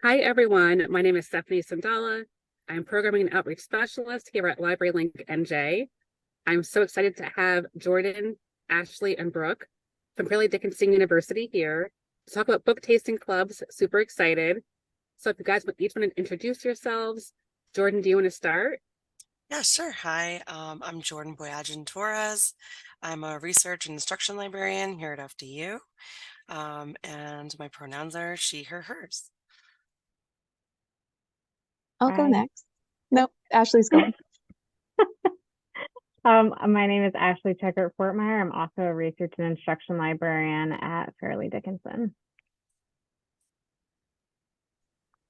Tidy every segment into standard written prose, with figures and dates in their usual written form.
Hi, everyone. My name is Stephanie Sandala. I'm Programming and Outreach Specialist here at LibraryLinkNJ. I'm so excited to have Jordan, Ashley, and Brooke from Fairleigh Dickinson University here to talk about book tasting clubs. Super excited. So if you guys each want to introduce yourselves, Jordan, do you want to start? Yeah, sure. Hi, I'm Jordan Boyajian-Torres. I'm a research and instruction librarian here at FDU, and my pronouns are she, her, hers. I'll go Hi. next. Nope, Ashley's going. My name is Ashley Tschakert Foertmeyer. I'm also a research and instruction librarian at Fairleigh Dickinson.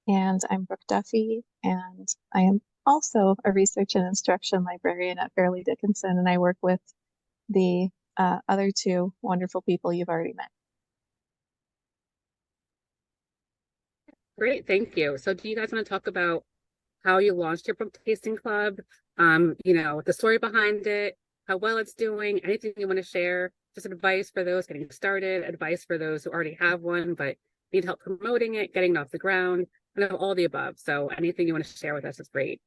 And I'm Brooke Duffy, and I am also a research and instruction librarian at Fairleigh Dickinson, and I work with the other two wonderful people you've already met. Great, thank you. So do you guys want to talk about how you launched your book tasting club? The story behind it, how well it's doing, anything you want to share, just advice for those getting started, advice for those who already have one but need help promoting it, getting it off the ground, all the above. So anything you want to share with us is great.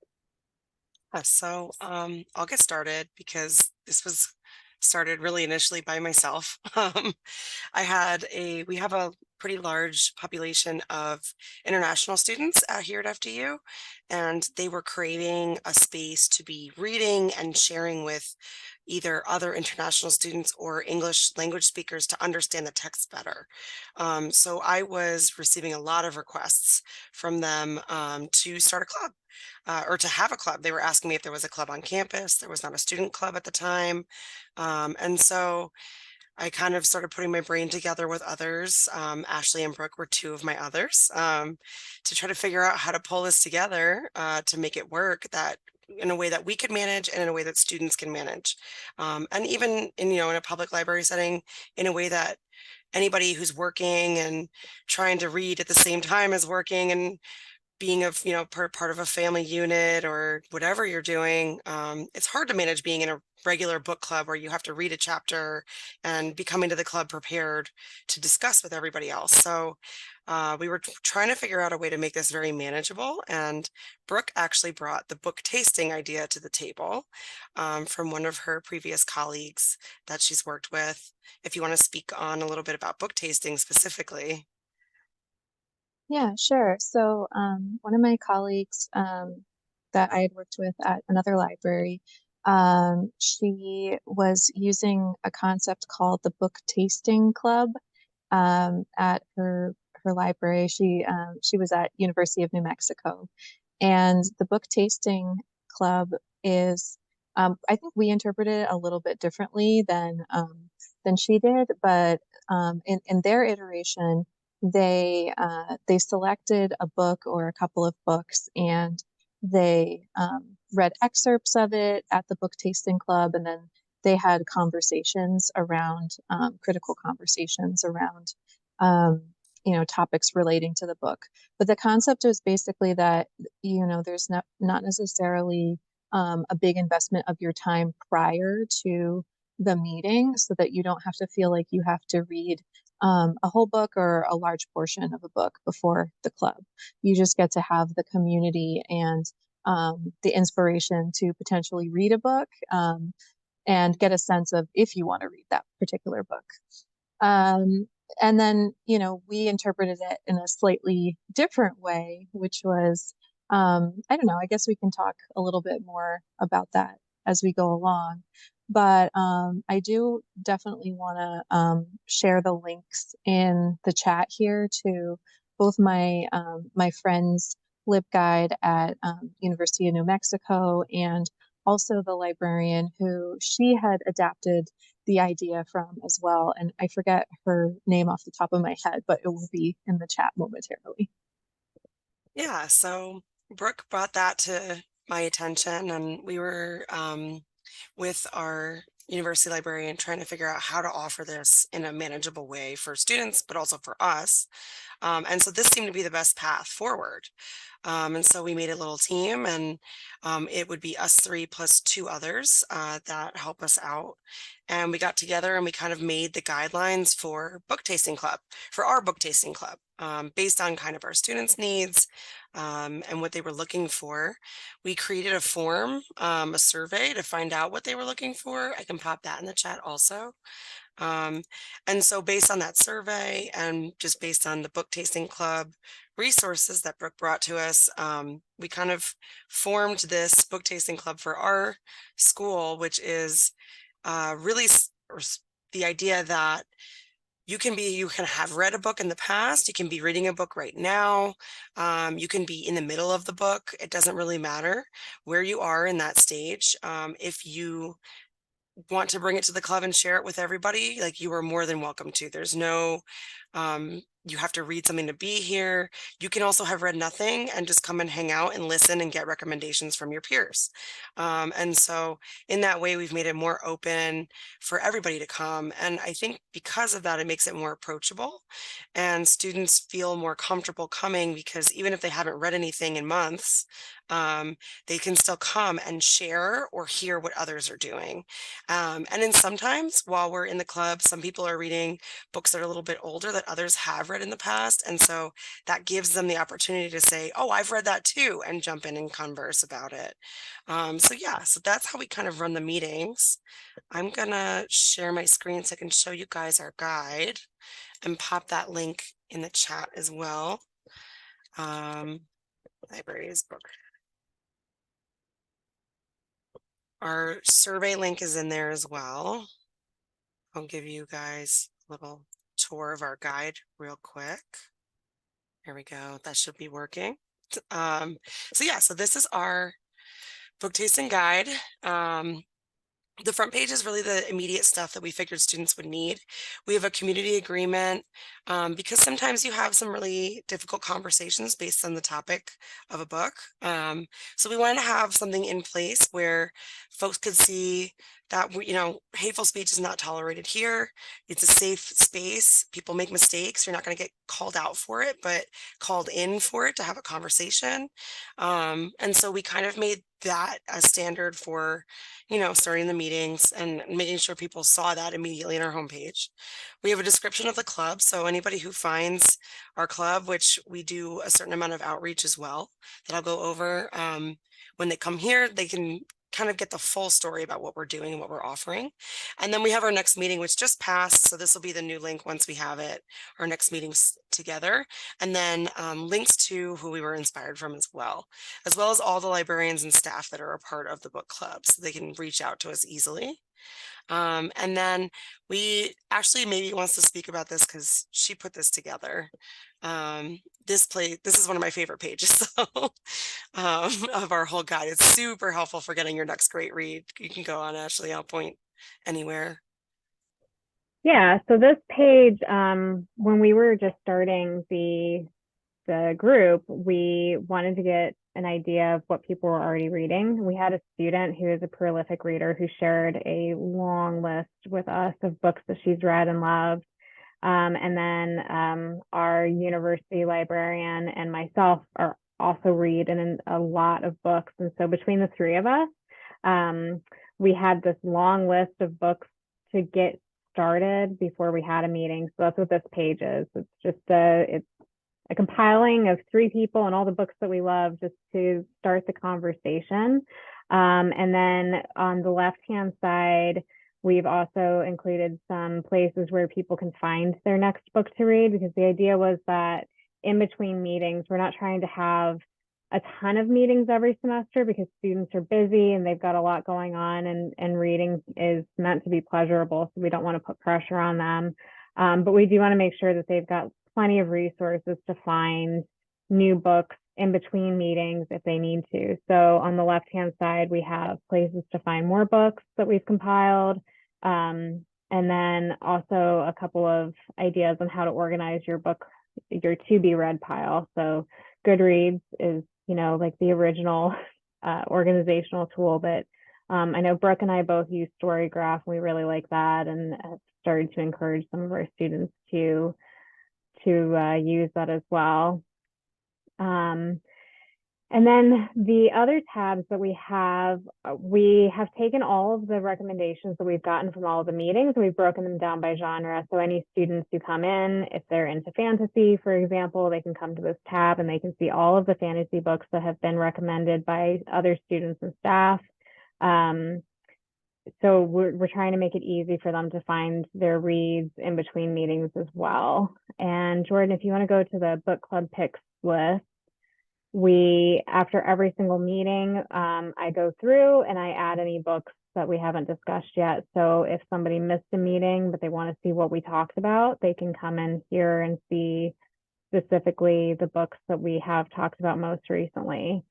I'll get started because this was started really initially by myself. We have a pretty large population of international students here at FDU, and they were creating a space to be reading and sharing with either other international students or English language speakers to understand the text better. So I was receiving a lot of requests from them to start a club. Or to have a club. They were asking me if there was a club on campus. There was not a student club at the time. And so I kind of started putting my brain together with others. Ashley and Brooke were two of my others, to try to figure out how to pull this together to make it work that in a way that we could manage and in a way that students can manage. And even in a public library setting, in a way that anybody who's working and trying to read at the same time as working and being part of a family unit or whatever you're doing, it's hard to manage being in a regular book club where you have to read a chapter and be coming to the club prepared to discuss with everybody else. So we were trying to figure out a way to make this very manageable, and Brooke actually brought the book tasting idea to the table from one of her previous colleagues that she's worked with. If you want to speak on a little bit about book tasting specifically. Yeah, sure. So one of my colleagues that I had worked with at another library, she was using a concept called the Book Tasting Club at her library. She was at University of New Mexico, and the Book Tasting Club is I think we interpreted it a little bit differently than she did, but in their iteration they selected a book or a couple of books, and they read excerpts of it at the book tasting club, and then they had conversations around critical conversations around topics relating to the book. But the concept is basically that there's not necessarily a big investment of your time prior to the meeting, so that you don't have to feel like you have to read a whole book or a large portion of a book before the club. You just get to have the community and the inspiration to potentially read a book, and get a sense of if you want to read that particular book. And then, we interpreted it in a slightly different way, which was, I don't know, I guess we can talk a little bit more about that as we go along. But I do definitely want to share the links in the chat here to both my friend's LibGuide at University of New Mexico, and also the librarian who she had adapted the idea from as well. And I forget her name off the top of my head, but it will be in the chat momentarily. Yeah, so Brooke brought that to my attention, and we were with our university librarian trying to figure out how to offer this in a manageable way for students, but also for us. And so this seemed to be the best path forward. And so we made a little team, and it would be us three plus two others that help us out. And we got together and we kind of made the guidelines for book tasting club, for our book tasting club. based on kind of our students' needs and what they were looking for. We created a form, a survey to find out what they were looking for. I can pop that in the chat also. And so based on that survey and just based on the book tasting club resources that Brooke brought to us, we kind of formed this book tasting club for our school, which is really the idea that you can have read a book in the past, you can be reading a book right now, you can be in the middle of the book. It doesn't really matter where you are in that stage. If you want to bring it to the club and share it with everybody, like, you are more than welcome to. There's no, you have to read something to be here. You can also have read nothing and just come and hang out and listen and get recommendations from your peers. And so in that way, we've made it more open for everybody to come. And I think because of that, it makes it more approachable and students feel more comfortable coming, because even if they haven't read anything in months, they can still come and share or hear what others are doing. And then sometimes while we're in the club, some people are reading books that are a little bit older that others have read in the past. And so that gives them the opportunity to say, oh, I've read that too, and jump in and converse about it. So that's how we kind of run the meetings. I'm gonna share my screen so I can show you guys our guide and pop that link in the chat as well. Libraries book. Our survey link is in there as well. I'll give you guys a little tour of our guide real quick. Here we go. That should be working. So this is our book tasting guide. The front page is really the immediate stuff that we figured students would need. We have a community agreement because sometimes you have some really difficult conversations based on the topic of a book. So we wanted to have something in place where folks could see that, hateful speech is not tolerated here. It's a safe space. People make mistakes. You're not going to get called out for it, but called in for it to have a conversation. And so we kind of made that a standard for, starting the meetings and making sure people saw that immediately in our homepage. We have a description of the club. So anybody who finds our club, which we do a certain amount of outreach as well, that I'll go over, when they come here, they can kind of get the full story about what we're doing and what we're offering. And then we have our next meeting, which just passed. So this will be the new link once we have it, our next meetings together. And then links to who we were inspired from as well as all the librarians and staff that are a part of the book club, so they can reach out to us easily. And then Maybe wants to speak about this because she put this together. This is one of my favorite pages of our whole guide. It's super helpful for getting your next great read. You can go on, Ashley, I'll point anywhere. Yeah, so this page, when we were just starting the group, we wanted to get an idea of what people were already reading. We had a student who is a prolific reader who shared a long list with us of books that she's read and loved. And then our university librarian and myself are also read in a lot of books. And so between the three of us, we had this long list of books to get started before we had a meeting. So that's what this page is. It's just it's a compiling of three people and all the books that we love, just to start the conversation. And then on the left-hand side, we've also included some places where people can find their next book to read, because the idea was that in between meetings, we're not trying to have a ton of meetings every semester, because students are busy and they've got a lot going on, and reading is meant to be pleasurable. So we don't want to put pressure on them. But we do want to make sure that they've got plenty of resources to find new books in between meetings if they need to. So on the left-hand side, we have places to find more books that we've compiled. And then also a couple of ideas on how to organize your to be read pile. So Goodreads is, like the original organizational tool, but I know Brooke and I both use StoryGraph. We really like that, and have started to encourage some of our students to use that as well. And then the other tabs that we have taken all of the recommendations that we've gotten from all of the meetings, and we've broken them down by genre. So any students who come in, if they're into fantasy, for example, they can come to this tab and they can see all of the fantasy books that have been recommended by other students and staff. So we're trying to make it easy for them to find their reads in between meetings as well. And Jordan, if you want to go to the book club picks list, after every single meeting, I go through and I add any books that we haven't discussed yet. So if somebody missed a meeting, but they want to see what we talked about, they can come in here and see specifically the books that we have talked about most recently.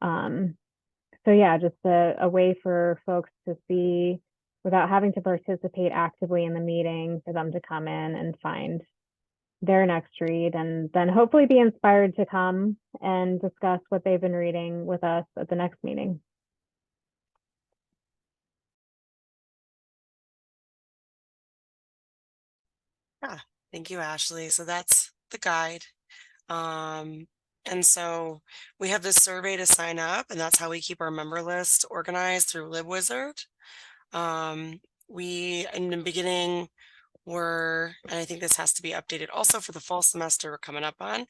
So yeah, just a way for folks to see without having to participate actively in the meeting, for them to come in and find their next read, and then hopefully be inspired to come and discuss what they've been reading with us at the next meeting. Yeah, thank you, Ashley. So that's the guide. And so we have this survey to sign up, and that's how we keep our member list organized through LibWizard. We, in the beginning, and I think this has to be updated also for the fall semester we're coming up on.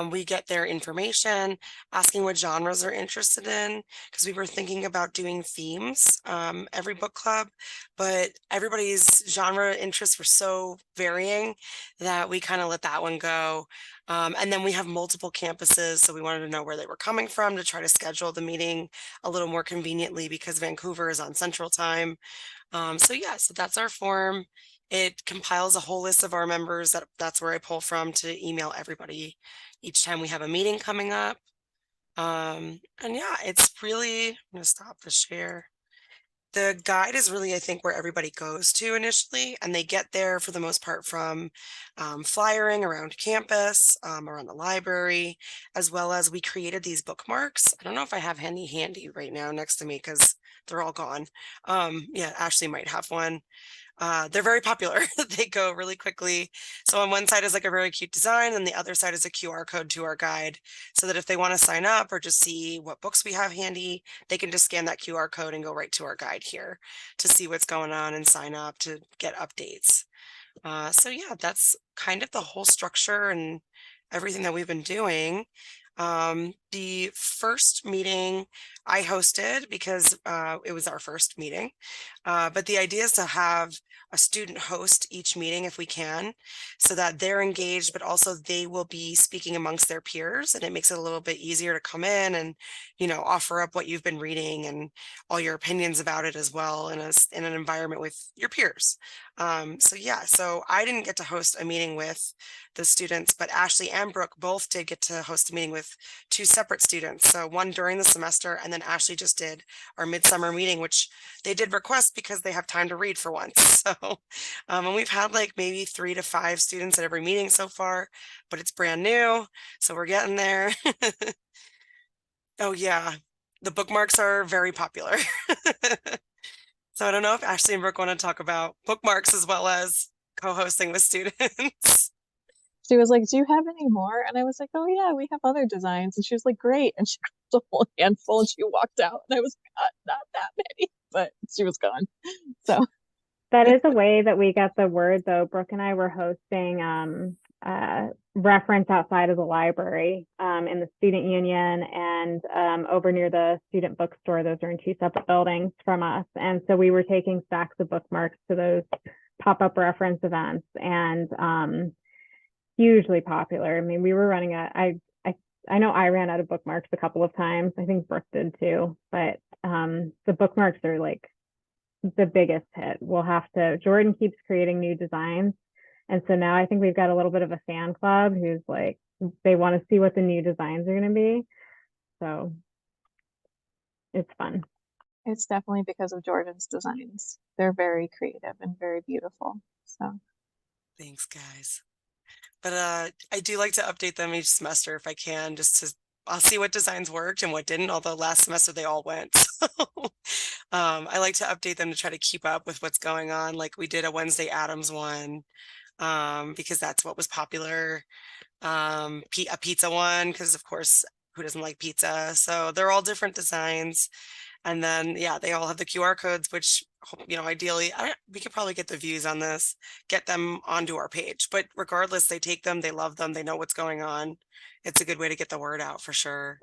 We get their information, asking what genres they're interested in, because we were thinking about doing themes every book club, but everybody's genre interests were so varying that we kind of let that one go. And then we have multiple campuses, so we wanted to know where they were coming from to try to schedule the meeting a little more conveniently, because Vancouver is on Central Time. So that's our form. It compiles a whole list of our members. That's where I pull from to email everybody each time we have a meeting coming up. And yeah, it's really, I'm going to stop the share. The guide is really, I think, where everybody goes to initially, and they get there for the most part from flyering around campus, around the library, as well as we created these bookmarks. I don't know if I have any handy right now next to me because they're all gone. Yeah, Ashley might have one. They're very popular. They go really quickly. So on one side is like a very cute design, and the other side is a QR code to our guide, so that if they want to sign up or just see what books we have handy, they can just scan that QR code and go right to our guide here to see what's going on and sign up to get updates. So yeah, that's kind of the whole structure and everything that we've been doing. The first meeting I hosted because it was our first meeting, but the idea is to have a student host each meeting if we can, so that they're engaged, but also they will be speaking amongst their peers, and it makes it a little bit easier to come in and, offer up what you've been reading and all your opinions about it as well in an environment with your peers. So I didn't get to host a meeting with the students, but Ashley and Brooke both did get to host a meeting with two separate students. So one during the semester, and then Ashley just did our midsummer meeting, which they did request because they have time to read for once. So, and we've had like maybe 3 to 5 students at every meeting so far, but it's brand new, so we're getting there. Oh yeah, the bookmarks are very popular. So I don't know if Ashley and Brooke want to talk about bookmarks as well as co-hosting with students. She was like, "Do you have any more?" And I was like, "Oh yeah, we have other designs." And she was like, "Great." And she grabbed a whole handful and she walked out. And I was like, not that many, but she was gone. So that is a way that we get the word, though. Brooke and I were hosting reference outside of the library in the student union and over near the student bookstore. Those are in 2 separate buildings from us. And so we were taking stacks of bookmarks to those pop-up reference events, and hugely popular. I mean, we were running I know I ran out of bookmarks a couple of times. I think Brooke did too, but the bookmarks are like the biggest hit. Jordan keeps creating new designs. And so now I think we've got a little bit of a fan club who's like, they want to see what the new designs are going to be. So it's fun. it's definitely because of Jordan's designs. They're very creative and very beautiful. So Thanks, guys. But I do like to update them each semester if I can, I'll see what designs worked and what didn't, although last semester they all went. So I like to update them to try to keep up with what's going on. Like we did a Wednesday Addams one because that's what was popular. A pizza one, because of course who doesn't like pizza? So they're all different designs. And then, yeah, they all have the QR codes, which, ideally, we could probably get the views on this, get them onto our page. But regardless, they take them, they love them, they know what's going on. It's a good way to get the word out for sure.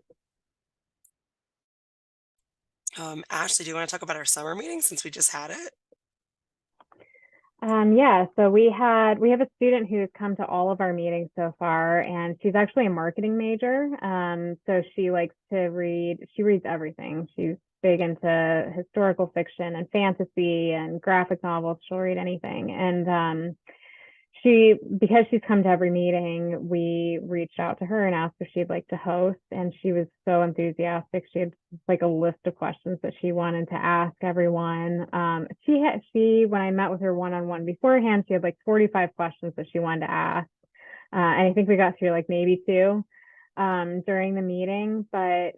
Ashley, do you want to talk about our summer meeting since we just had it? Yeah, so we have a student who's come to all of our meetings so far, and she's actually a marketing major. So she likes to read, she reads everything. She's big into historical fiction and fantasy and graphic novels. She'll read anything. And because she's come to every meeting, we reached out to her and asked if she'd like to host, and she was so enthusiastic. She had like a list of questions that she wanted to ask everyone. When I met with her one-on-one beforehand, she had like 45 questions that she wanted to ask. And I think we got through like maybe 2 during the meeting, but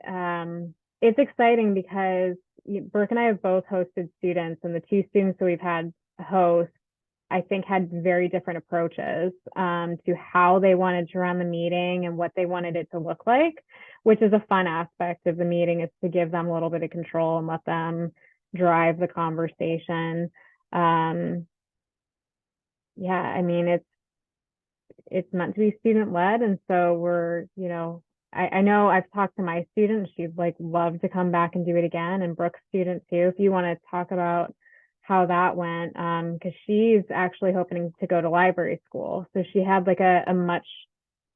it's exciting because Brooke and I have both hosted students, and the 2 students that we've had host, I think, had very different approaches to how they wanted to run the meeting and what they wanted it to look like, which is a fun aspect of the meeting, is to give them a little bit of control and let them drive the conversation. Yeah, I mean, it's meant to be student led. And so I know I've talked to my student, she'd like love to come back and do it again, and Brooke's student too. If you want to talk about how that went, because she's actually hoping to go to library school. So she had like a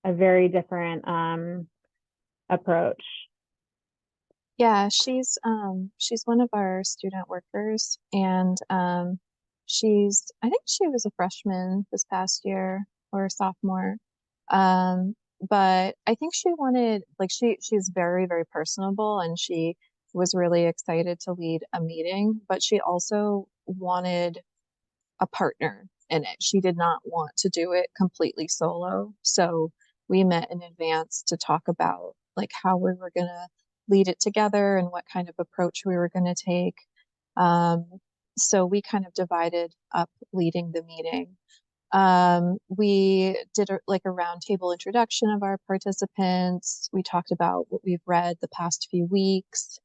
very different approach. Yeah, she's one of our student workers, and I think she was a freshman this past year or a sophomore. But I think she wanted, like, she's very, very personable, and she was really excited to lead a meeting, but she also wanted a partner in it. She did not want to do it completely solo. So we met in advance to talk about like how we were going to lead it together and what kind of approach we were going to take. So we kind of divided up leading the meeting. We did a roundtable introduction of our participants. We talked about what we've read the past few weeks.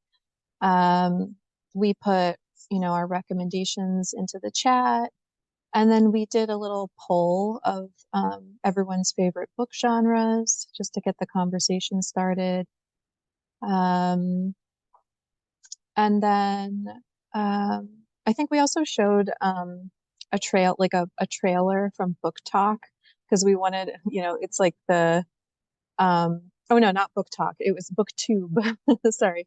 We put, our recommendations into the chat. And then we did a little poll of everyone's favorite book genres just to get the conversation started. And then I think we also showed a trailer from Book Talk, because we wanted, it's like the oh no, not Book Talk, it was BookTube. Sorry.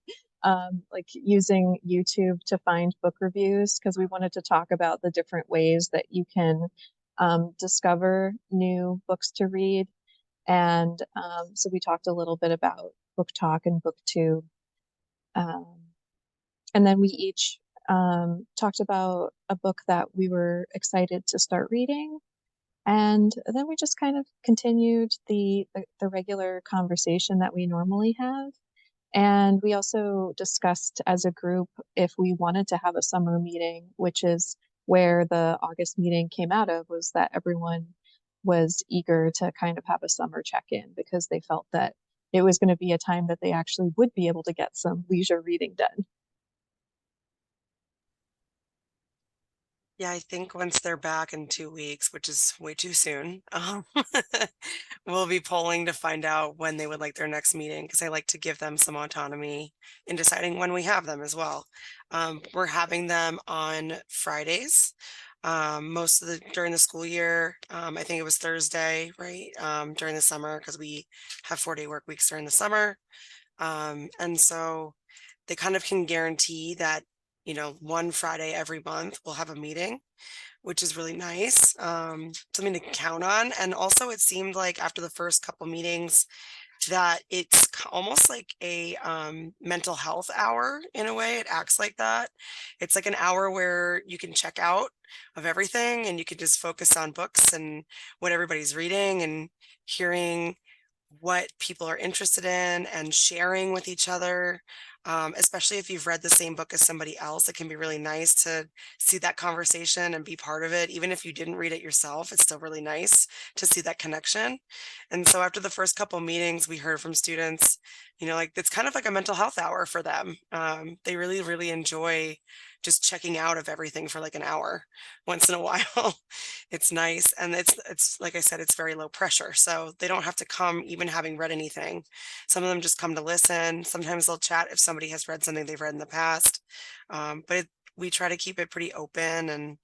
Like using YouTube to find book reviews, because we wanted to talk about the different ways that you can discover new books to read. And so we talked a little bit about Book Talk and BookTube. And then we each talked about a book that we were excited to start reading. And then we just kind of continued the regular conversation that we normally have. And we also discussed as a group if we wanted to have a summer meeting, which is where the August meeting came out of, was that everyone was eager to kind of have a summer check-in, because they felt that it was going to be a time that they actually would be able to get some leisure reading done. Yeah, I think once they're back in 2 weeks, which is way too soon, we'll be polling to find out when they would like their next meeting, because I like to give them some autonomy in deciding when we have them as well. We're having them on Fridays, most of during the school year. I think it was Thursday, right? During the summer, because we have 4-day work weeks during the summer. And so they kind of can guarantee that, one Friday every month we'll have a meeting, which is really nice. Something to count on. And also it seemed like after the first couple meetings that it's almost like a mental health hour in a way. It acts like that. It's like an hour where you can check out of everything and you can just focus on books and what everybody's reading and hearing what people are interested in and sharing with each other. especially if you've read the same book as somebody else. It can be really nice to see that conversation and be part of it. Even if you didn't read it yourself, it's still really nice to see that connection. And so after the first couple meetings, we heard from students, like it's kind of like a mental health hour for them. They really, really enjoy just checking out of everything for like an hour once in a while. It's nice. And it's like I said, it's very low pressure. So they don't have to come even having read anything. Some of them just come to listen. Sometimes they'll chat if somebody has read something they've read in the past. We try to keep it pretty open and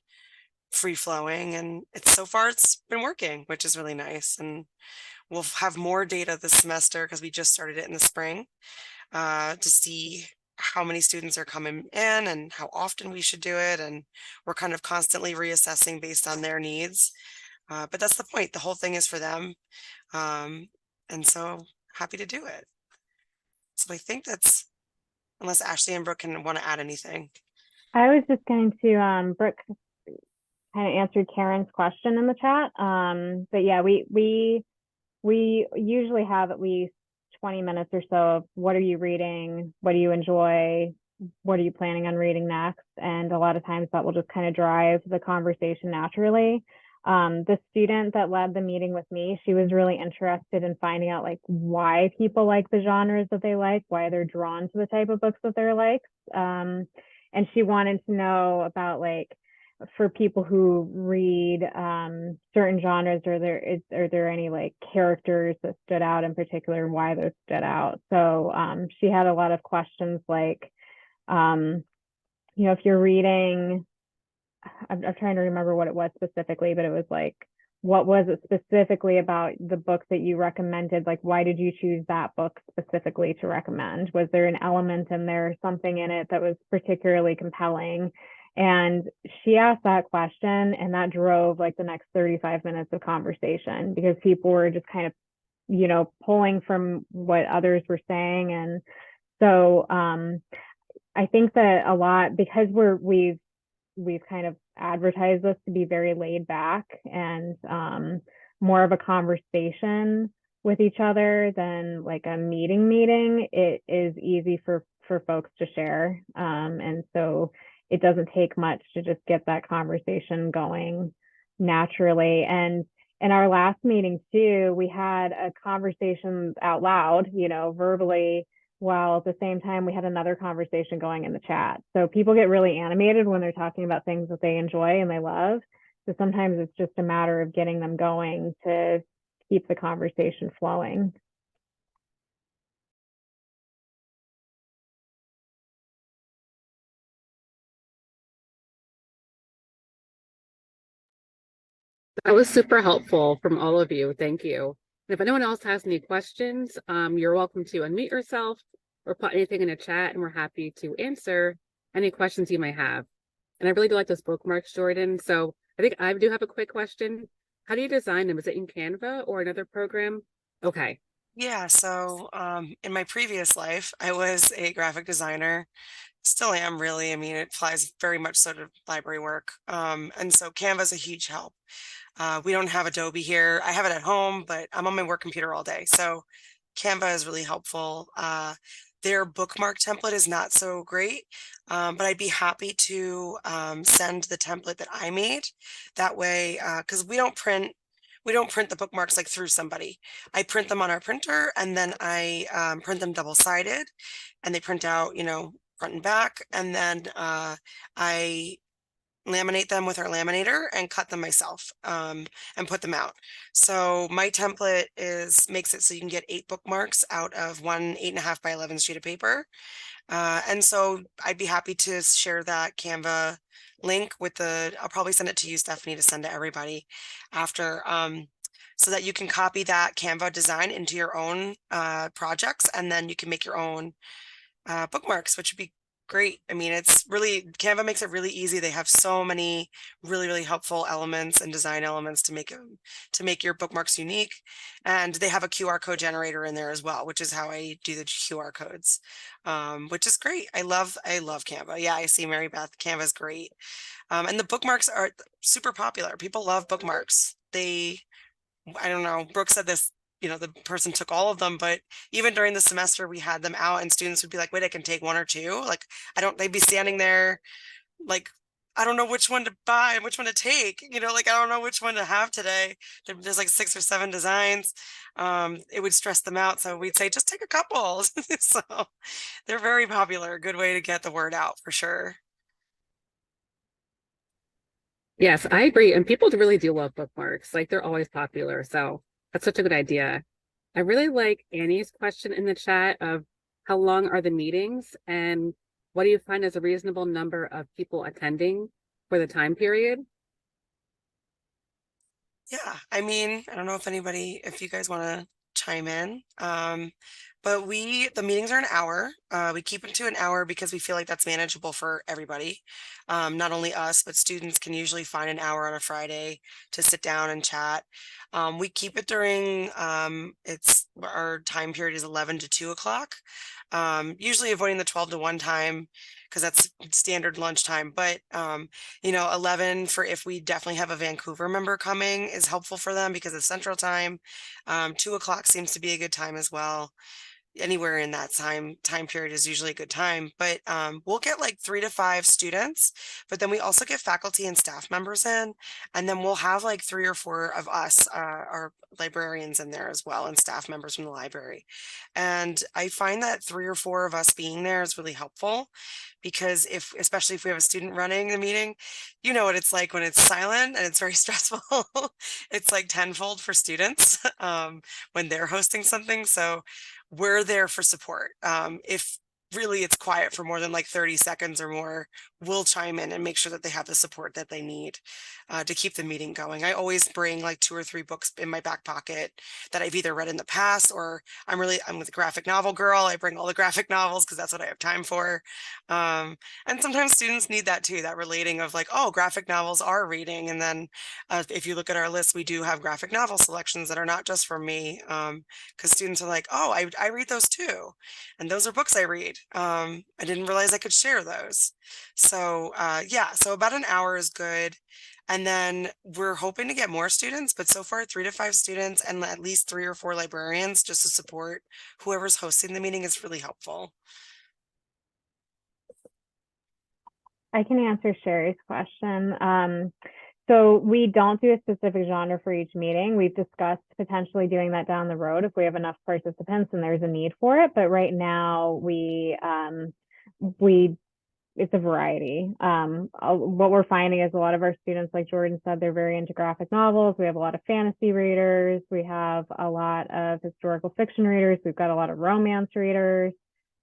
free flowing. And so far it's been working, which is really nice. And we'll have more data this semester because we just started it in the spring to see how many students are coming in and how often we should do it. And we're kind of constantly reassessing based on their needs. But that's the point. The whole thing is for them. And so happy to do it. So I think that's, unless Ashley and Brooke can want to add anything. I was just going to, Brooke kind of answered Karen's question in the chat. But yeah, we usually have at least 20 minutes or so of what are you reading? What do you enjoy? What are you planning on reading next? And a lot of times that will just kind of drive the conversation naturally. The student that led the meeting with me, she was really interested in finding out like why people like the genres that they like, why they're drawn to the type of books that they're like. And she wanted to know about like, for people who read certain genres, are there any like characters that stood out in particular and why those stood out? So she had a lot of questions like, if you're reading, I'm trying to remember what it was specifically, but it was like, what was it specifically about the book that you recommended? Like, why did you choose that book specifically to recommend? Was there an element in there, something in it that was particularly compelling? And she asked that question, and that drove like the next 35 minutes of conversation because people were just kind of, pulling from what others were saying. And so I think that a lot, because we've kind of advertised this to be very laid back and more of a conversation with each other than like a meeting, it is easy for folks to share. And so it doesn't take much to just get that conversation going naturally. And in our last meeting too, we had a conversation out loud, verbally, while at the same time we had another conversation going in the chat. So people get really animated when they're talking about things that they enjoy and they love. So sometimes it's just a matter of getting them going to keep the conversation flowing. That was super helpful from all of you. Thank you. And if anyone else has any questions, you're welcome to unmute yourself or put anything in the chat, and we're happy to answer any questions you might have. And I really do like those bookmarks, Jordan. So I think I do have a quick question. How do you design them? Is it in Canva or another program? Okay. Yeah, so in my previous life, I was a graphic designer. Still am, really. I mean, it applies very much so to library work. And so Canva is a huge help. We don't have Adobe here. I have it at home, but I'm on my work computer all day. So Canva is really helpful. Their bookmark template is not so great, but I'd be happy to send the template that I made. That way, because we don't print the bookmarks like through somebody. I print them on our printer, and then I print them double-sided, and they print out, front and back. And then I laminate them with our laminator and cut them myself and put them out. So my template makes it so you can get 8 bookmarks out of one 8.5 by 11 sheet of paper. And so I'd be happy to share that Canva link with I'll probably send it to you, Stephanie, to send to everybody after, so that you can copy that Canva design into your own projects, and then you can make your own bookmarks, which would be great. I mean, Canva makes it really easy. They have so many really, really helpful elements and design elements to make your bookmarks unique. And they have a QR code generator in there as well, which is how I do the QR codes, which is great. I love Canva. Yeah, I see Mary Beth. Canva is great. And the bookmarks are super popular. People love bookmarks. I don't know, Brooke said this the person took all of them, but even during the semester we had them out and students would be like, wait, I can take one or two. Like, they'd be standing there like, I don't know which one to buy and which one to take, like, I don't know which one to have today. There's like 6 or 7 designs. It would stress them out. So we'd say, just take a couple. So they're very popular. A good way to get the word out for sure. Yes, I agree. And people really do love bookmarks. Like they're always popular. So that's such a good idea. I really like Annie's question in the chat of how long are the meetings and what do you find as a reasonable number of people attending for the time period? Yeah, I mean, I don't know if you guys want to chime in. But the meetings are an hour. We keep it to an hour because we feel like that's manageable for everybody. Not only us, but students can usually find an hour on a Friday to sit down and chat. We keep it during, our time period is 11 to 2 o'clock. Usually avoiding the 12 to 1 time because that's standard lunchtime. But 11 for if we definitely have a Vancouver member coming is helpful for them because of Central Time. 2 o'clock seems to be a good time as well. Anywhere in that time period is usually a good time, but we'll get like 3 to 5 students, but then we also get faculty and staff members in, and then we'll have like 3 or 4 of us, our librarians in there as well, and staff members from the library. And I find that 3 or 4 of us being there is really helpful because especially if we have a student running the meeting, you know what it's like when it's silent and it's very stressful. It's like tenfold for students when they're hosting something. So we're there for support. If really it's quiet for more than like 30 seconds or more, we'll chime in and make sure that they have the support that they need to keep the meeting going. I always bring like 2 or 3 books in my back pocket that I've either read in the past or I'm with a graphic novel girl. I bring all the graphic novels because that's what I have time for. And sometimes students need that too, that relating of like, oh, graphic novels are reading. And then if you look at our list, we do have graphic novel selections that are not just from me because students are like, oh, I read those too. And those are books I read. I didn't realize I could share those. So yeah, so about an hour is good. And then we're hoping to get more students, but so far 3 to 5 students and at least 3 or 4 librarians just to support whoever's hosting the meeting is really helpful. I can answer Sherry's question. So we don't do a specific genre for each meeting. We've discussed potentially doing that down the road if we have enough participants and there's a need for it. But right now it's a variety. What we're finding is a lot of our students, like Jordan said, they're very into graphic novels. We have a lot of fantasy readers. We have a lot of historical fiction readers. We've got a lot of romance readers.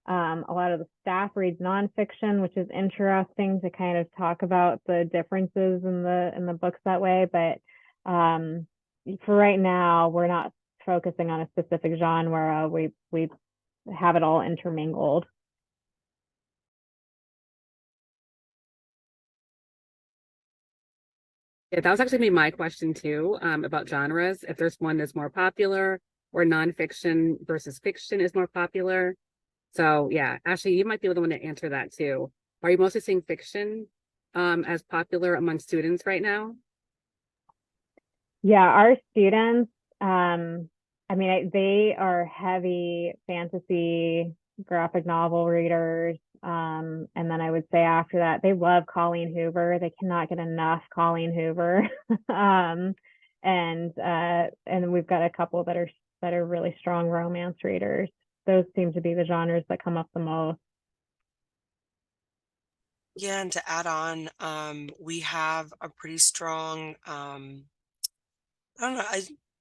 A lot of the staff reads nonfiction, which is interesting to kind of talk about the differences in the books that way. But for right now, we're not focusing on a specific genre. We have it all intermingled. Yeah, that was actually gonna be my question too, about genres. If there's one that's more popular or nonfiction versus fiction is more popular. So yeah, Ashley, you might be the one to answer that too. Are you mostly seeing fiction as popular among students right now? Yeah, our students, they are heavy fantasy graphic novel readers. And then I would say after that, they love Colleen Hoover. They cannot get enough Colleen Hoover. And we've got a couple that are really strong romance readers. Those seem to be the genres that come up the most. Yeah, and to add on, we have a pretty strong,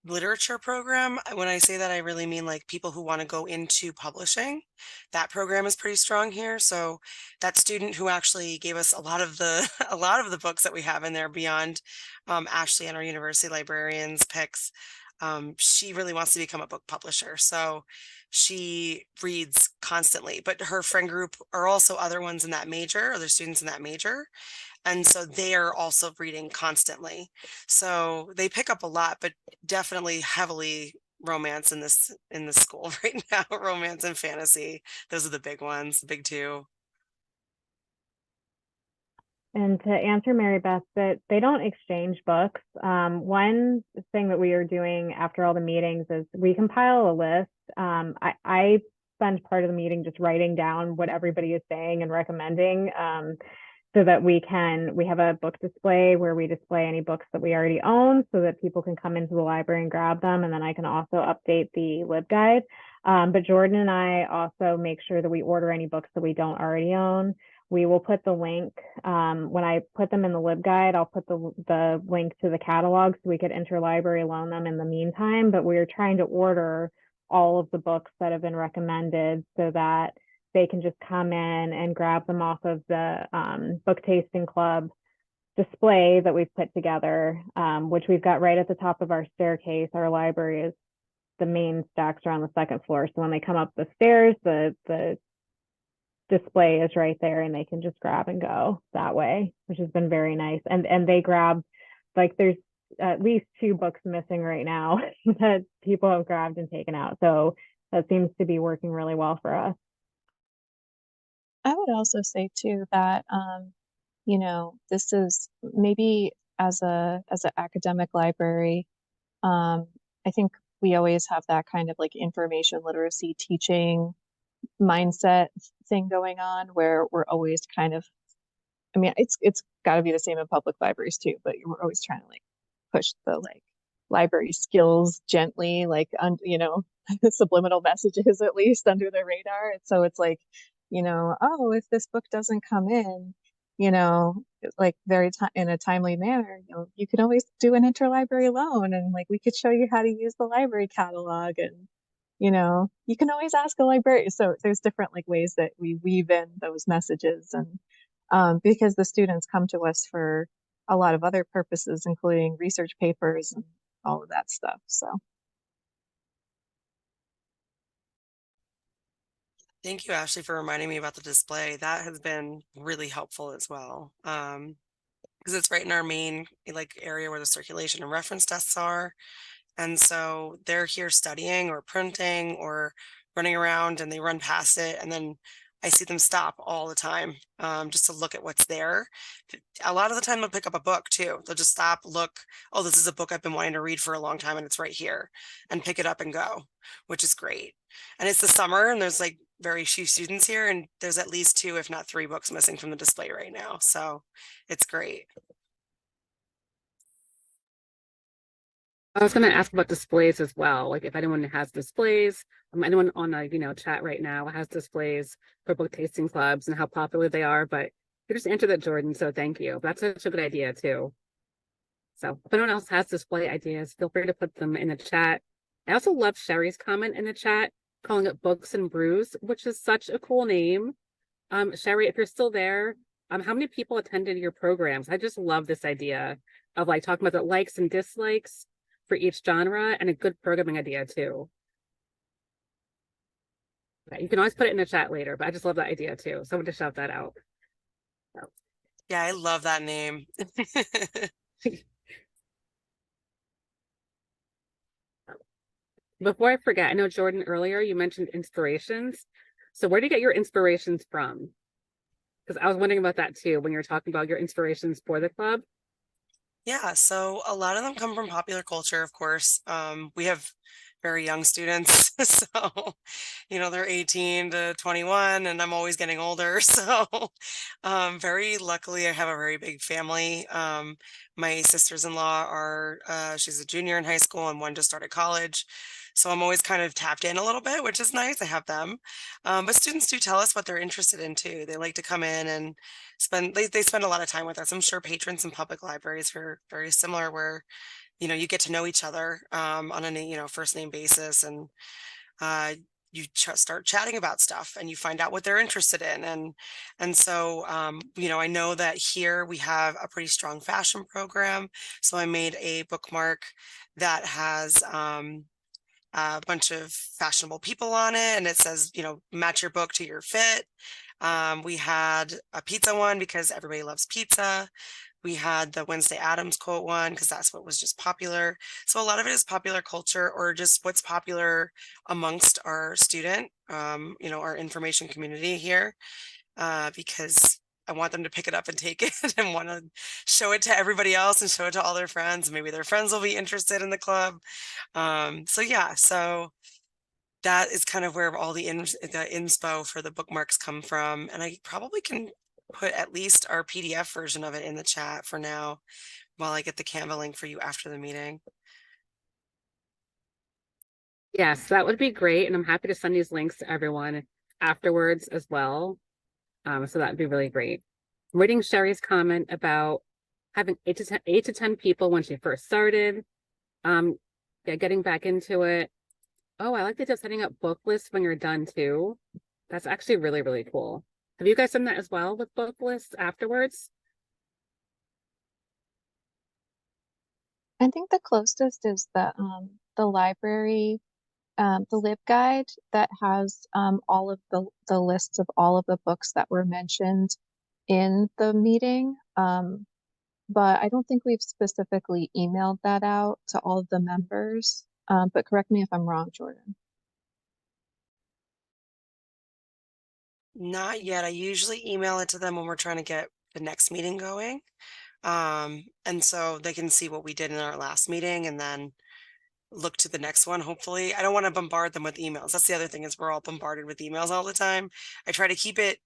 literature program. When I say that, I really mean like people who want to go into publishing. That program is pretty strong here. So that student who actually gave us a lot of the a lot of the books that we have in there beyond Ashley and our university librarians picks. She really wants to become a book publisher. So she reads constantly, but her friend group are also other ones in that major, other students in that major. And so they are also reading constantly. So they pick up a lot, but definitely heavily romance in this school right now. Romance and fantasy. Those are the big ones, the big two. And to answer Mary Beth, that they don't exchange books. One thing that we are doing after all the meetings is we compile a list. I spend part of the meeting just writing down what everybody is saying and recommending, so that we have a book display where we display any books that we already own so that people can come into the library and grab them. And then I can also update the LibGuide. But Jordan and I also make sure that we order any books that we don't already own. We will put the link, when I put them in the LibGuide, I'll put the link to the catalog so we could interlibrary loan them in the meantime. But we're trying to order all of the books that have been recommended so that they can just come in and grab them off of the book tasting club display that we've put together, which we've got right at the top of our staircase. Our library is, the main stacks are on the second floor. So when they come up the stairs, the display is right there and they can just grab and go that way, which has been very nice. And they grab, like, there's at least 2 books missing right now that people have grabbed and taken out. So that seems to be working really well for us. I would also say too that this is maybe as an academic library, I think we always have that kind of like information literacy teaching mindset thing going on where we're always kind of, I mean, it's got to be the same in public libraries too, but we're always trying to like push the like library skills gently, like subliminal messages at least under the radar. And so it's like, oh, if this book doesn't come in, like in a timely manner, you can always do an interlibrary loan, and like we could show you how to use the library catalog, and you can always ask a librarian. So there's different like ways that we weave in those messages, and because the students come to us for a lot of other purposes, including research papers and all of that stuff. So Thank you, Ashley, for reminding me about the display. That has been really helpful as well. Because it's right in our main like area where the circulation and reference desks are. And so they're here studying or printing or running around, and they run past it. And then I see them stop all the time, just to look at what's there. A lot of the time they'll pick up a book too. They'll just stop, look, oh, this is a book I've been wanting to read for a long time and it's right here, and pick it up and go, which is great. And it's the summer and there's like very few students here, and there's at least 2, if not 3 books missing from the display right now. So it's great. I was going to ask about displays as well. Like if anyone has displays, anyone on a chat right now has displays for book tasting clubs and how popular they are. But you just answered that, Jordan. So thank you. That's such a good idea too. So if anyone else has display ideas, feel free to put them in the chat. I also love Sherry's comment in the chat, calling it Books and Brews, which is such a cool name. Sherry, if you're still there, how many people attended your programs? I just love this idea of like talking about the likes and dislikes for each genre, and a good programming idea too. Okay, you can always put it in the chat later, but I just love that idea too. Someone to shout that out. So. Yeah, I love that name. Before I forget, I know Jordan earlier you mentioned inspirations. So where do you get your inspirations from? Because I was wondering about that too when you're talking about your inspirations for the club. Yeah, so a lot of them come from popular culture, of course. We have very young students, so they're 18 to 21, and I'm always getting older. So very luckily, I have a very big family. My sisters-in-law are, she's a junior in high school and one just started college. So I'm always kind of tapped in a little bit, which is nice. I have them. But students do tell us what they're interested in too. They like to come in and they spend a lot of time with us. I'm sure patrons in public libraries are very similar, where you get to know each other on a first name basis, and you start chatting about stuff and you find out what they're interested in. And so I know that here we have a pretty strong fashion program. So I made a bookmark that has a bunch of fashionable people on it, and it says, match your book to your fit. We had a pizza one because everybody loves pizza. We had the Wednesday Addams quote one because that's what was just popular. So a lot of it is popular culture, or just what's popular amongst our student, our information community here, because I want them to pick it up and take it and want to show it to everybody else and show it to all their friends. Maybe their friends will be interested in the club. So yeah, so that is kind of where all the inspo for the bookmarks come from. And I probably can put at least our PDF version of it in the chat for now while I get the Canva link for you after the meeting. Yes, that would be great. And I'm happy to send these links to everyone afterwards as well. So that'd be really great. I'm reading Sherry's comment about having 8 to 10 people when she first started. Yeah, getting back into it. Oh, I like the idea of setting up book lists when you're done too. That's actually really, really cool. Have you guys done that as well with book lists afterwards? I think the closest is the library, the LibGuide that has all of the lists of all of the books that were mentioned in the meeting. But I don't think we've specifically emailed that out to all of the members. But correct me if I'm wrong, Jordan. Not yet. I usually email it to them when we're trying to get the next meeting going. And so they can see what we did in our last meeting and then look to the next one. Hopefully, I don't want to bombard them with emails. That's the other thing, is we're all bombarded with emails all the time. I try to keep it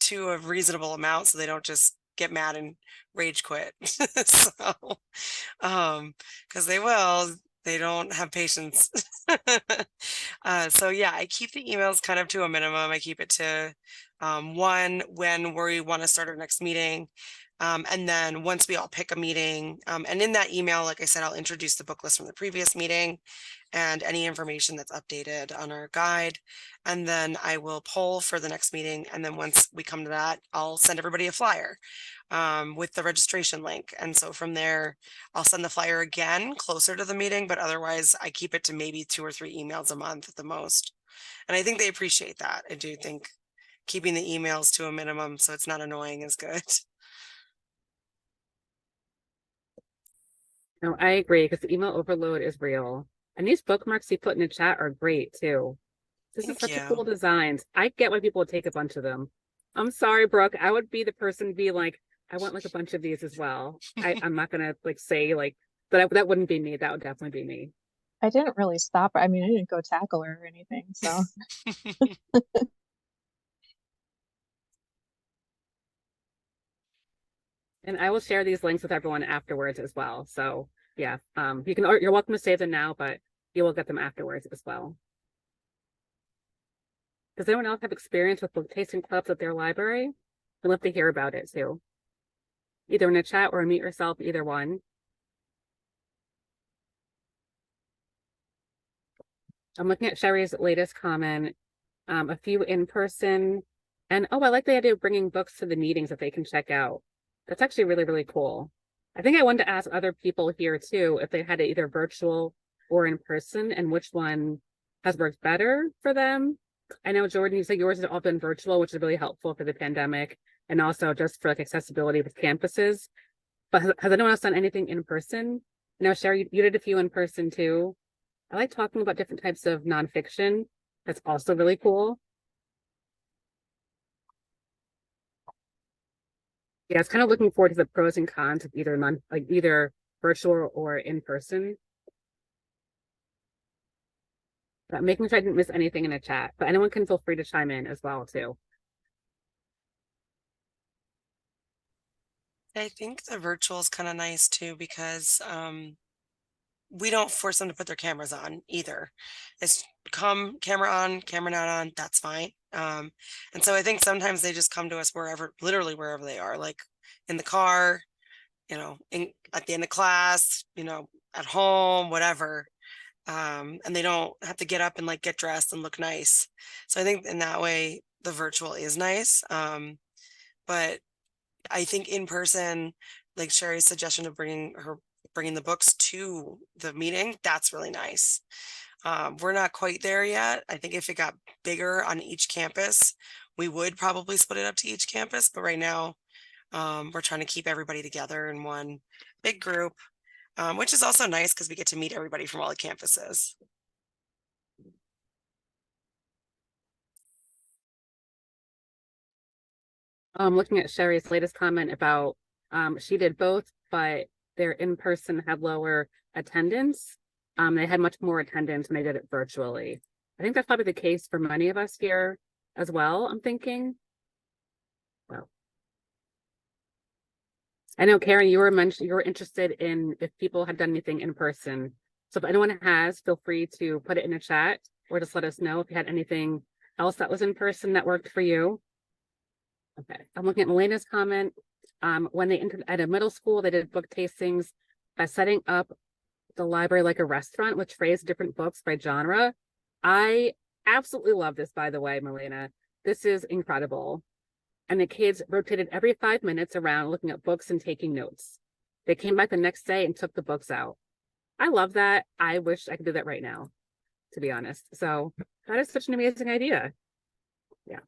to a reasonable amount so they don't just get mad and rage quit. So, because they don't have patience. So yeah, I keep the emails kind of to a minimum. I keep it to one when we want to start our next meeting. And then once we all pick a meeting, and in that email, like I said, I'll introduce the book list from the previous meeting and any information that's updated on our guide. And then I will poll for the next meeting. And then once we come to that, I'll send everybody a flyer with the registration link. And so from there, I'll send the flyer again closer to the meeting, but otherwise I keep it to maybe 2 or 3 emails a month at the most. And I think they appreciate that. I do think keeping the emails to a minimum so it's not annoying is good. No, I agree, because the email overload is real. And these bookmarks you put in the chat are great too. This is Thank such a you. cool designs. I get why people would take a bunch of them. I'm sorry, Brooke. I would be the person to be like, I want like a bunch of these as well. I'm not gonna like say like, but that wouldn't be me. That would definitely be me. I didn't really stop her. I mean, I didn't go tackle her or anything. So And I will share these links with everyone afterwards as well. So yeah, you're welcome to save them now, but you will get them afterwards as well. Does anyone else have experience with book tasting clubs at their library? I'd love to hear about it too. Either in a chat or meet yourself, either one. I'm looking at Sherry's latest comment, a few in person. And oh, I like the idea of bringing books to the meetings that they can check out. That's actually really, really cool. I think I wanted to ask other people here too, if they had it either virtual or in person and which one has worked better for them. I know, Jordan, you said yours has all been virtual, which is really helpful for the pandemic and also just for like accessibility with campuses. But has anyone else done anything in person? I know, Sherry, you did a few in person too. I like talking about different types of nonfiction. That's also really cool. Yeah, it's kind of looking forward to the pros and cons of either virtual or in person. But making sure I didn't miss anything in a chat. But anyone can feel free to chime in as well too. I think the virtual is kind of nice too, because we don't force them to put their cameras on either. It's come camera on, camera not on, that's fine. And so I think sometimes they just come to us literally wherever they are, like in the car, at the end of class, at home, whatever. And they don't have to get up and like get dressed and look nice. So I think in that way, the virtual is nice. But I think in person, like Sherry's suggestion of bringing the books to the meeting, that's really nice. We're not quite there yet. I think if it got bigger on each campus, we would probably split it up to each campus. But right now, we're trying to keep everybody together in one big group, which is also nice because we get to meet everybody from all the campuses. Looking at Sherry's latest comment about she did both, but their in-person had lower attendance. They had much more attendance when they did it virtually. I think that's probably the case for many of us here as well, I'm thinking. Well, I know, Karen, you were interested in if people had done anything in person. So if anyone has, feel free to put it in a chat or just let us know if you had anything else that was in person that worked for you. Okay, I'm looking at Elena's comment. When they entered at a middle school, they did book tastings by setting up the library like a restaurant, which phrased different books by genre. I absolutely love this, by the way, Melina. This is incredible. And the kids rotated every 5 minutes around looking at books and taking notes. They came back the next day and took the books out. I love that. I wish I could do that right now, to be honest. So that is such an amazing idea. Yeah.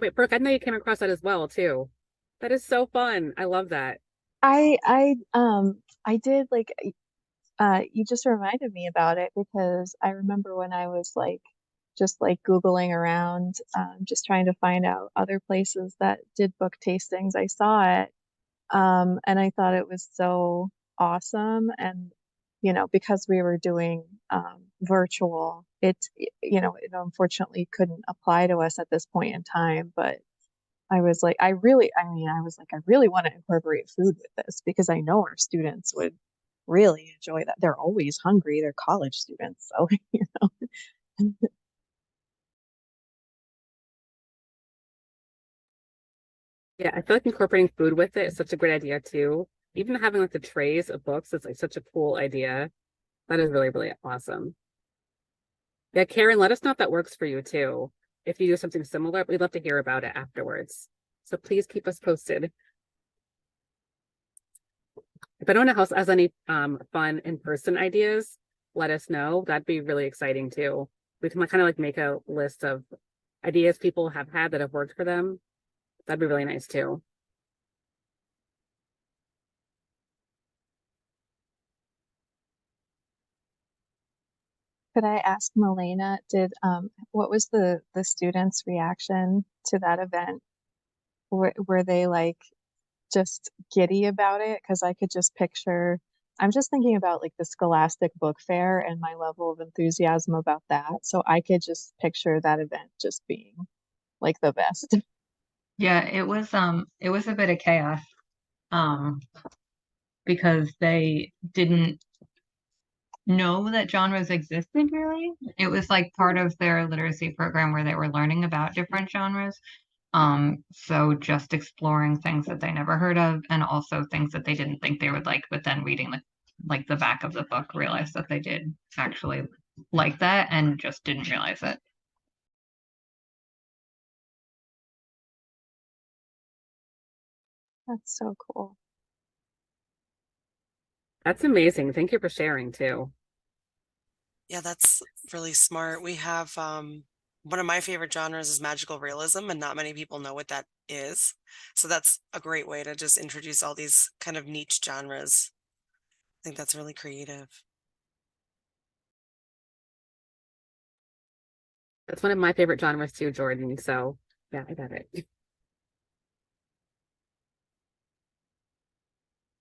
Wait, Brooke, I know you came across that as well, too. That is so fun. I love that. I did like you just reminded me about it because I remember when I was like just like Googling around, just trying to find out other places that did book tastings. I saw it, and I thought it was so awesome. And because we were doing virtual, it unfortunately couldn't apply to us at this point in time. But I was like, I was like, I really want to incorporate food with this because I know our students would really enjoy that. They're always hungry. They're college students. So, Yeah, I feel like incorporating food with it is such a great idea, too. Even having like the trays of books is like such a cool idea. That is really, really awesome. Yeah, Karen, let us know if that works for you, too. If you do something similar, we'd love to hear about it afterwards. So please keep us posted. If anyone else has any fun in-person ideas, let us know. That'd be really exciting too. We can kind of like make a list of ideas people have had that have worked for them. That'd be really nice too. could I ask Melena, what was the students' reaction to that event? Were they like just giddy about it? Because I could just picture, I'm just thinking about like the Scholastic Book Fair and my level of enthusiasm about that. So I could just picture that event just being like the best. Yeah, it was a bit of chaos um because they didn't know that genres existed really. It was like part of their literacy program where they were learning about different genres. So just exploring things that they never heard of and also things that they didn't think they would like, but then reading the back of the book realized that they did actually like that and just didn't realize it. That's so cool. That's amazing. Thank you for sharing too. Yeah, that's really smart. We have one of my favorite genres is magical realism, and not many people know what that is. So that's a great way to just introduce all these kind of niche genres. I think that's really creative. That's one of my favorite genres too, Jordan. So yeah, I got it.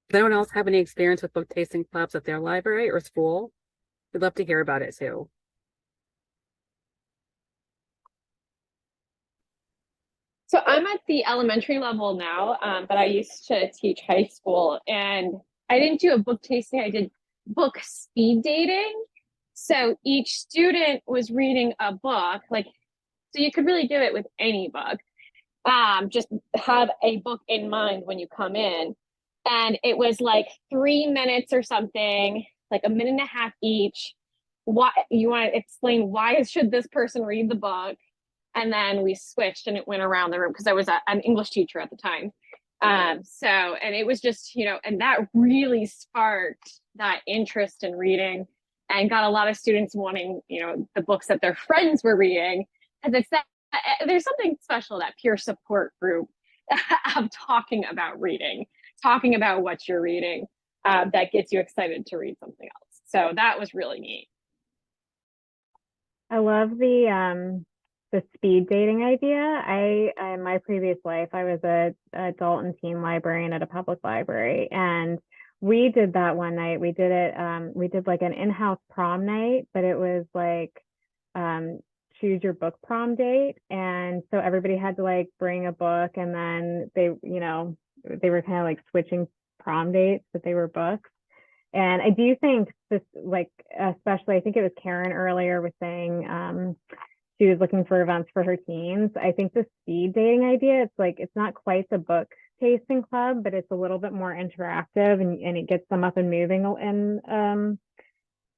Does anyone else have any experience with book tasting clubs at their library or school? We'd love to hear about it too. So I'm at the elementary level now, but I used to teach high school, and I didn't do a book tasting. I did book speed dating. So each student was reading a book, like, so you could really do it with any book. Just have a book in mind when you come in. And it was like 3 minutes or something, like a minute and a half each. Why you want to explain why should this person read the book? And then we switched and it went around the room because I was an English teacher at the time. And it was just, and that really sparked that interest in reading and got a lot of students wanting, the books that their friends were reading. Because it's that there's something special, that peer support group of talking about reading, talking about what you're reading, that gets you excited to read something else. So that was really neat. I love the speed dating idea. In my previous life, I was a adult and teen librarian at a public library, and we did that one night. We did it. We did like an in-house prom night, but it was like choose your book prom date, and so everybody had to like bring a book, and then they were kind of like switching prom dates, but they were books. And I do think this, like, especially, I think it was Karen earlier was saying she was looking for events for her teens. I think the speed dating idea, it's like, it's not quite the book tasting club, but it's a little bit more interactive, and it gets them up and moving, and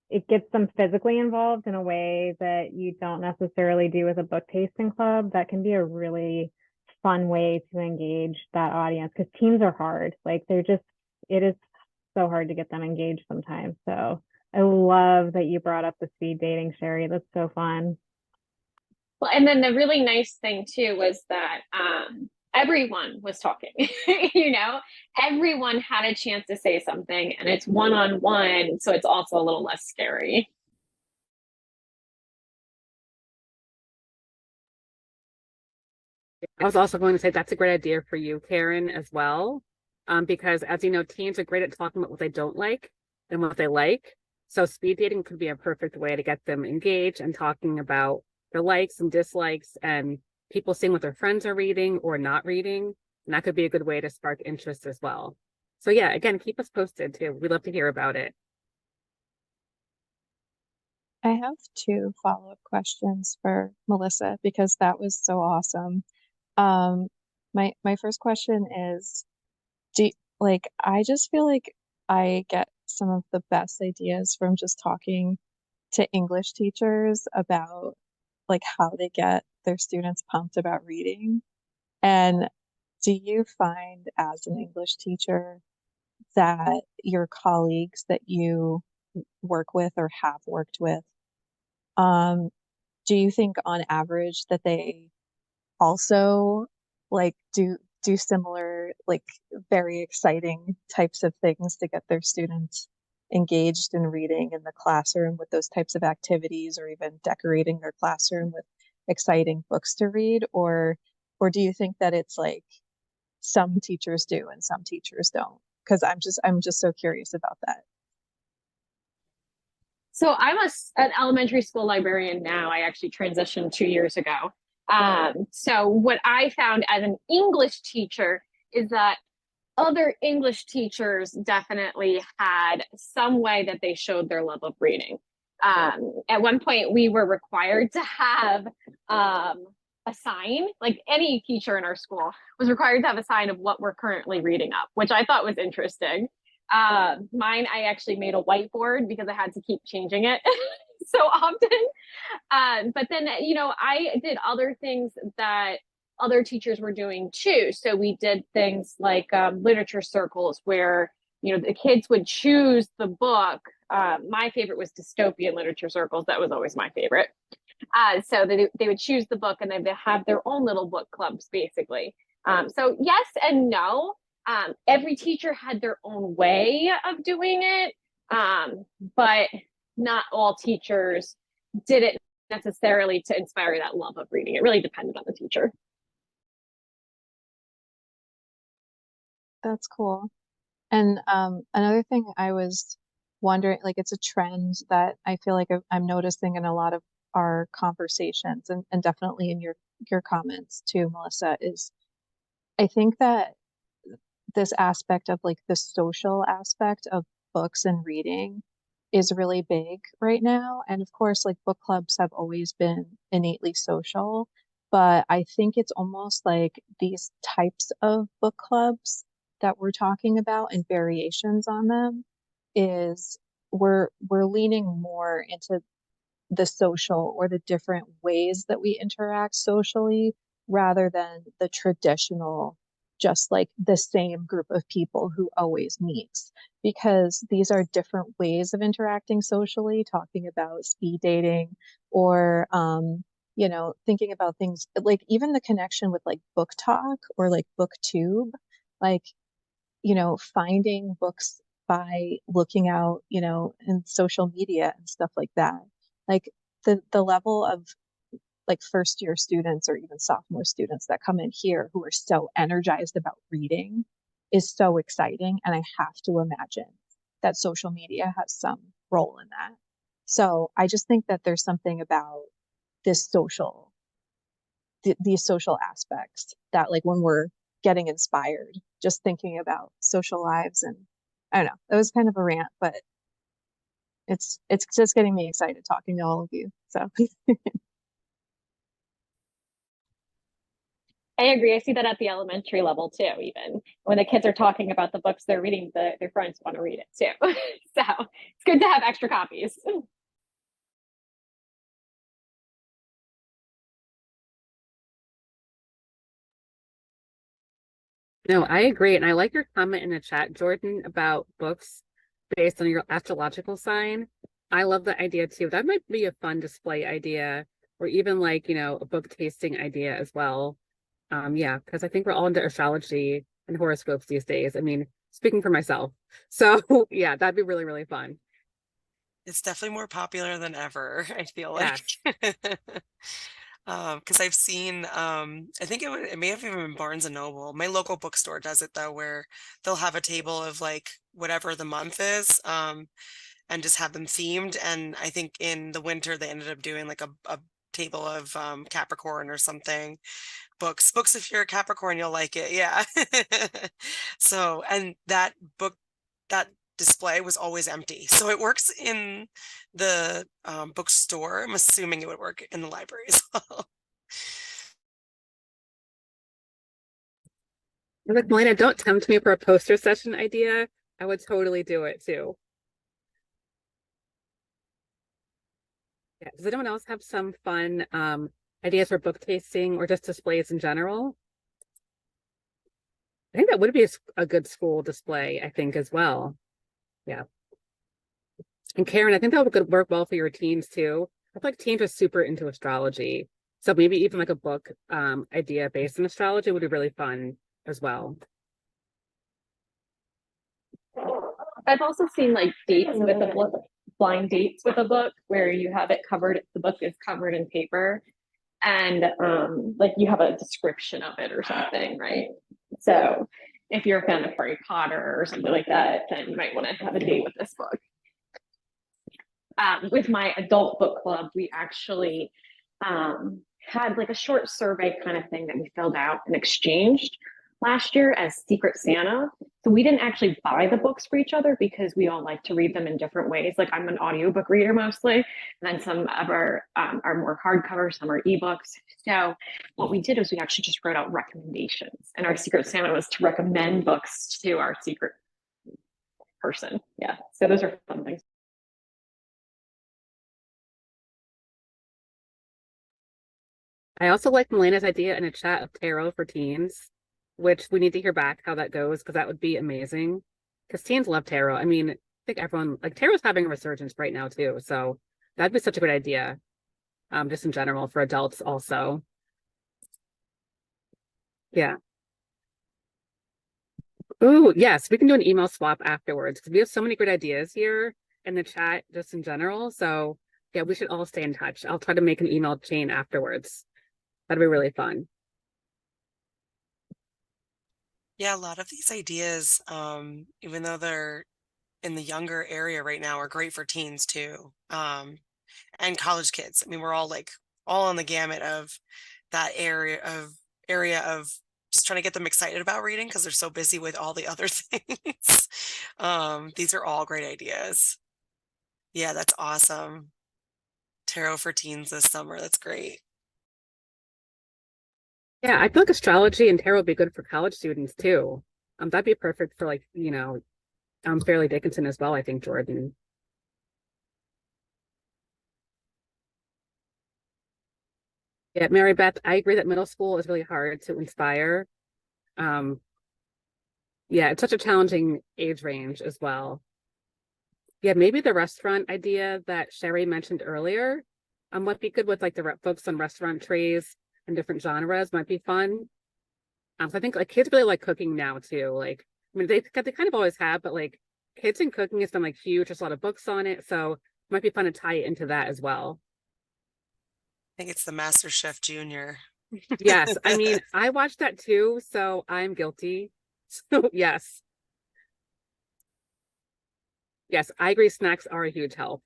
it gets them physically involved in a way that you don't necessarily do with a book tasting club. That can be a really fun way to engage that audience, because teens are hard. Like, it is so hard to get them engaged sometimes. So I love that you brought up the speed dating, Sherry. That's so fun. Well, and then the really nice thing too was that everyone was talking. Everyone had a chance to say something, and it's one-on-one, so it's also a little less scary. I was also going to say that's a great idea for you, Karen, as well. Because as you know, teens are great at talking about what they don't like and what they like. So speed dating could be a perfect way to get them engaged and talking about their likes and dislikes and people seeing what their friends are reading or not reading. And that could be a good way to spark interest as well. So yeah, again, keep us posted too. We'd love to hear about it. I have two follow-up questions for Melissa because that was so awesome. My first question is, I just feel like I get some of the best ideas from just talking to English teachers about like how they get their students pumped about reading. And do you find as an English teacher that your colleagues that you work with or have worked with, do you think on average that they also like do similar, like very exciting types of things to get their students engaged in reading in the classroom with those types of activities, or even decorating their classroom with exciting books to read? Or do you think that it's like some teachers do and some teachers don't? Because I'm just so curious about that. So I'm an elementary school librarian now. I actually transitioned 2 years ago. So what I found as an English teacher is that other English teachers definitely had some way that they showed their love of reading. At one point, we were required to have a sign, like any teacher in our school was required to have a sign of what we're currently reading up, which I thought was interesting. Mine, I actually made a whiteboard because I had to keep changing it so often. But then, I did other things that other teachers were doing too. So we did things like literature circles where, the kids would choose the book. My favorite was dystopian literature circles. That was always my favorite. So they would choose the book and then they have their own little book clubs, basically. So yes and no. Every teacher had their own way of doing it, but not all teachers did it necessarily to inspire that love of reading. It really depended on the teacher. That's cool. And another thing I was wondering, like it's a trend that I feel like I'm noticing in a lot of our conversations, and definitely in your comments too, Melissa, is I think that this aspect of like the social aspect of books and reading is really big right now. And of course, like book clubs have always been innately social, but I think it's almost like these types of book clubs that we're talking about and variations on them is we're leaning more into the social or the different ways that we interact socially rather than the traditional, just like the same group of people who always meets, because these are different ways of interacting socially, talking about speed dating or thinking about things like even the connection with like book talk or like booktube, like finding books by looking out in social media and stuff like that. Like the level of like first year students or even sophomore students that come in here who are so energized about reading is so exciting. And I have to imagine that social media has some role in that. So I just think that there's something about this these social aspects that like when we're getting inspired, just thinking about social lives. And I don't know, that was kind of a rant, but it's just getting me excited talking to all of you. So I agree. I see that at the elementary level too, even when the kids are talking about the books they're reading, their friends want to read it too. So it's good to have extra copies. No, I agree. And I like your comment in the chat, Jordan, about books based on your astrological sign. I love the idea too. That might be a fun display idea, or even like, a book tasting idea as well. Yeah, because I think we're all into astrology and horoscopes these days. I mean, speaking for myself. So yeah, that'd be really, really fun. It's definitely more popular than ever, I feel like. Yes. Because I've seen, I think it may have even been Barnes and Noble. My local bookstore does it though, where they'll have a table of like whatever the month is, and just have them themed. And I think in the winter they ended up doing like a table of Capricorn or something. Books if you're a Capricorn, you'll like it. Yeah. So, and that display was always empty. So it works in the bookstore. I'm assuming it would work in the library as well. Like, Melina, don't tempt me for a poster session idea. I would totally do it too. Yeah. Does anyone else have some fun ideas for book tasting or just displays in general? I think that would be a good school display, I think, as well. Yeah. And Karen, I think that would work well for your teens too. I feel like teens are super into astrology. So maybe even like a book idea based on astrology would be really fun as well. I've also seen like dates with a book, blind dates with a book where you have it covered, the book is covered in paper and like you have a description of it or something, right? So if you're a fan of Harry Potter or something like that, then you might want to have a date with this book. With my adult book club, we actually had like a short survey kind of thing that we filled out and exchanged last year as Secret Santa. So we didn't actually buy the books for each other because we all like to read them in different ways. Like I'm an audiobook reader mostly, and then some of our are more hardcover, some are ebooks. So what we did was we actually just wrote out recommendations, and our Secret Santa was to recommend books to our secret person. Yeah, so those are fun things. I also like Melina's idea in a chat of tarot for teens, which we need to hear back how that goes because that would be amazing. Because teens love tarot. I mean, I think everyone like tarot's having a resurgence right now too. So that'd be such a good idea. Just in general for adults also. Yeah. Ooh, yes, we can do an email swap afterwards because we have so many great ideas here in the chat just in general. So yeah, we should all stay in touch. I'll try to make an email chain afterwards. That'd be really fun. Yeah, a lot of these ideas, even though they're in the younger area right now, are great for teens too, and college kids. I mean, we're all on the gamut of that area of just trying to get them excited about reading because they're so busy with all the other things. These are all great ideas. Yeah, that's awesome. Tarot for teens this summer. That's great. Yeah, I feel like astrology and tarot would be good for college students too. That'd be perfect for like, Fairleigh Dickinson as well, I think, Jordan. Yeah, Mary Beth, I agree that middle school is really hard to inspire. Um, yeah, it's such a challenging age range as well. Yeah, maybe the restaurant idea that Sherry mentioned earlier, might be good with like the folks on restaurant trays and different genres might be fun. So I think like kids really like cooking now too. Like, I mean, they kind of always have, but like kids and cooking has been like huge. There's a lot of books on it, so it might be fun to tie it into that as well. think it's the Master Chef Junior. Yes, I mean, I watched that too, so I'm guilty. So yes. Yes, I agree snacks are a huge help.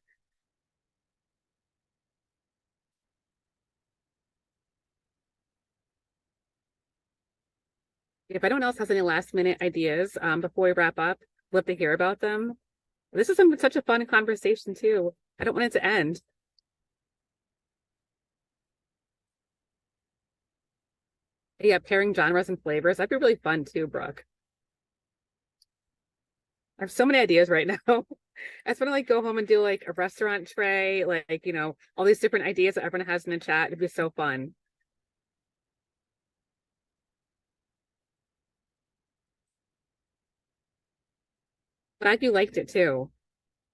If anyone else has any last minute ideas before we wrap up, love to hear about them. This has been such a fun conversation too. I don't want it to end. Yeah, pairing genres and flavors. That'd be really fun too, Brooke. I have so many ideas right now. I just want to like go home and do like a restaurant tray, like, you know, all these different ideas that everyone has in the chat. It'd be so fun. Glad you liked it too.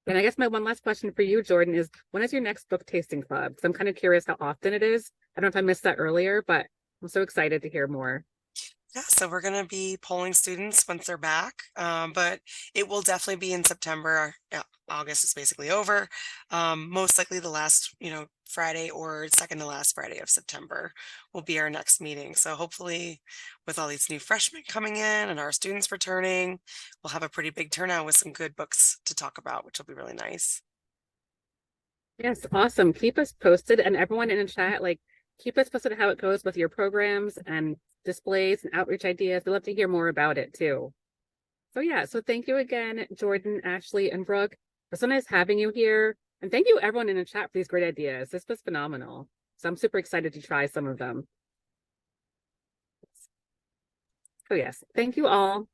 And I guess my one last question for you, Jordan, is when is your next book tasting club? Because I'm kind of curious how often it is. I don't know if I missed that earlier, but I'm so excited to hear more. Yeah, so we're going to be polling students once they're back, but it will definitely be in September. Yeah, August is basically over. Most likely the last, Friday or second to last Friday of September will be our next meeting. So hopefully with all these new freshmen coming in and our students returning, we'll have a pretty big turnout with some good books to talk about, which will be really nice. Yes, awesome. Keep us posted, and everyone in the chat, like, keep us posted how it goes with your programs and displays and outreach ideas. We'd love to hear more about it too. So yeah, so thank you again, Jordan, Ashley, and Brooke. It was so nice having you here. And thank you everyone in the chat for these great ideas. This was phenomenal. So I'm super excited to try some of them. So yes, thank you all.